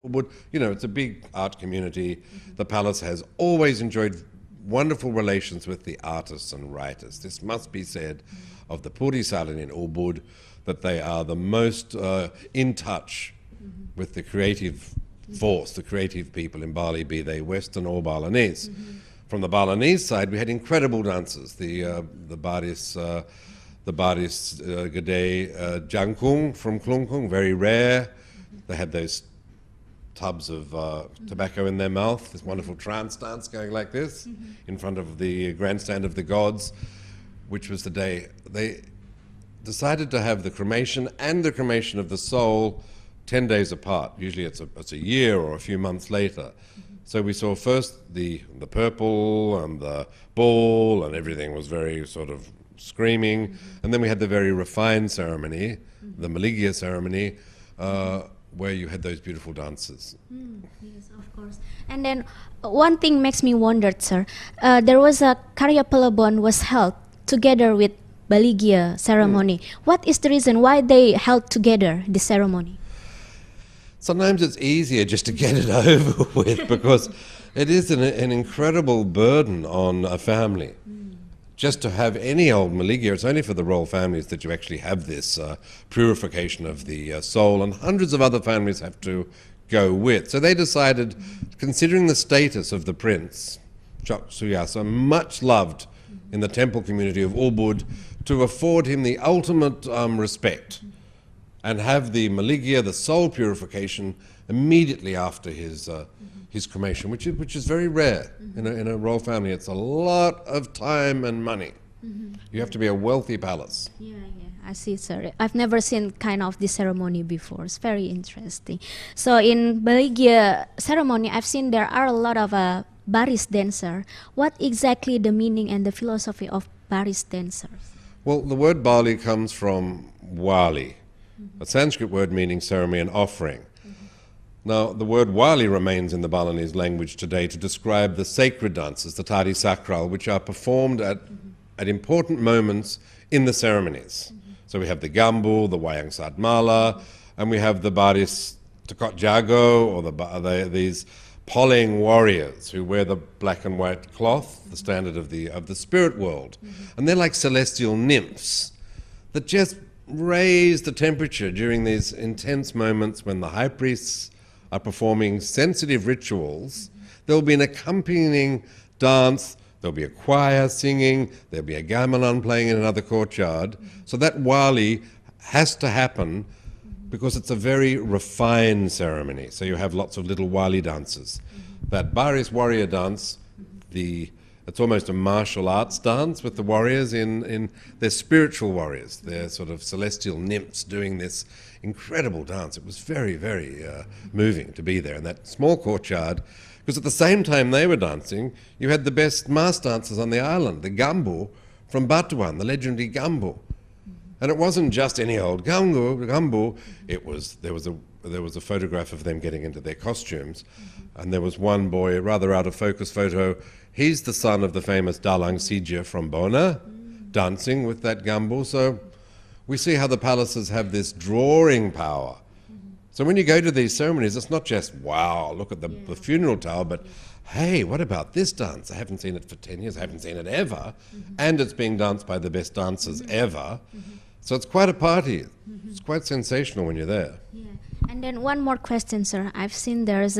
Ubud, you know, it's a big art community. The palace has always enjoyed wonderful relations with the artists and writers. This must be said of the Puri Salon in Ubud, that they are the most in touch with the creative force, the creative people in Bali, be they Western or Balinese. From the Balinese side, we had incredible dancers. The Baris Gede Jangkung from Klungkung, very rare. They had those tubs of tobacco in their mouth, this wonderful trance dance going like this in front of the grandstand of the gods, which was the day they decided to have the cremation and the cremation of the soul 10 days apart. Usually it's a year or a few months later. So we saw first the purple and the ball, and everything was very sort of screaming. And then we had the very refined ceremony, the Maligya ceremony, where you had those beautiful dances. Yes, of course. And then one thing makes me wonder, sir. There was a Karya Pelebon was held together with Baligya ceremony. What is the reason why they held together the ceremony? Sometimes it's easier just to get it over with, because it is an incredible burden on a family. Just to have any old Maligya, it's only for the royal families that you actually have this purification of the soul, and hundreds of other families have to go with. So they decided, considering the status of the prince, Chok Suyasa, much loved in the temple community of Ubud, to afford him the ultimate respect and have the Maligya, the soul purification, immediately after his cremation, which is very rare in a royal family. It's a lot of time and money. You have to be a wealthy palace. Yeah, I see, sir. I've never seen kind of this ceremony before. It's very interesting. So in Baligya ceremony, I've seen there are a lot of Baris dancer. What exactly the meaning and the philosophy of Baris dancers? Well, the word Bali comes from wali, a Sanskrit word meaning ceremony and offering. Now, the word wali remains in the Balinese language today to describe the sacred dances, the tari sakral, which are performed at important moments in the ceremonies. So we have the gambu, the wayang sadmala, and we have the baris tekot jago, or these polling warriors who wear the black and white cloth, the standard of the spirit world. And they're like celestial nymphs that just raise the temperature during these intense moments when the high priests are performing sensitive rituals. There'll be an accompanying dance, there'll be a choir singing, there'll be a gamelan playing in another courtyard. So that wali has to happen because it's a very refined ceremony. So you have lots of little wali dances. That Baris warrior dance, it's almost a martial arts dance with the warriors they're spiritual warriors. They're sort of celestial nymphs doing this incredible dance. It was very, very moving to be there in that small courtyard, because at the same time they were dancing, you had the best mass dancers on the island, the Gambu from Batuan, the legendary Gambu. And it wasn't just any old Gambu. There was a photograph of them getting into their costumes, and there was one boy, a rather out of focus photo. He's the son of the famous Dalang Sija from Bona, dancing with that Gambu. So we see how the palaces have this drawing power. So when you go to these ceremonies, it's not just, wow, look at the funeral tower, but hey, what about this dance? I haven't seen it for 10 years, I haven't seen it ever. And it's being danced by the best dancers ever. So it's quite a party. It's quite sensational when you're there. Yeah. And then one more question, sir. I've seen there's